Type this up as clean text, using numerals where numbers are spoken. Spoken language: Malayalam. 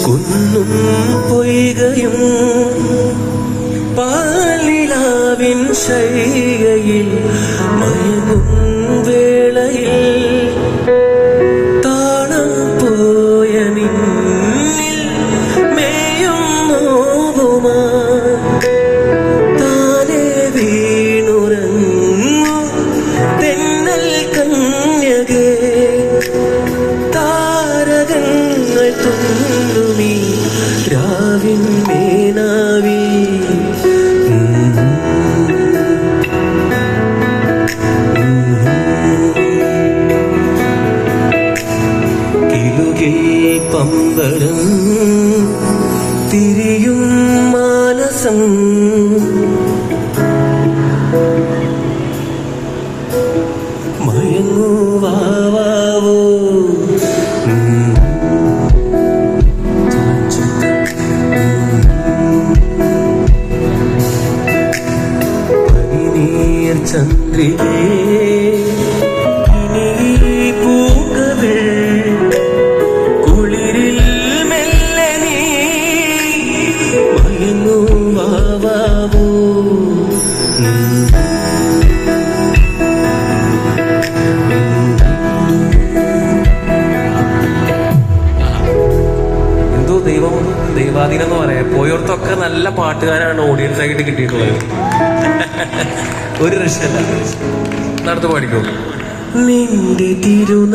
കുന്നും പൊയ്കയും പാലിലാവിൻ ശൈകയിൽ മയങ്ങും വേളയിൽ താളം പോയ നിന്നിൽ മേയും നോവുമാ താനെ വീണുറങ്ങു തെന്നൽ കന്യകേ താരകങ്ങൾ തുന്നുമീ രാവിൻ മേനാവി കിലുകിൽ പമ്പരം തിരിയും മാനസം മയങ്ങുവാവോ ചന്ദ്രികേ ഇനി പൂക്കവേ കുളിരിൽ മെല്ലെ നീ മയങ്ങുവാവോ എന്തോ ദൈവാധീനം എന്ന് പറയാം. പോയോർത്തൊക്കെ നല്ല പാട്ടുകാരാണ് ഓഡിയൻസ് ആയിട്ട് കിട്ടിയിട്ടുള്ളത്. ഒരു രക്ഷല്ല. നടത്തു പാടിക്കോ. നിന്റെ തിരുന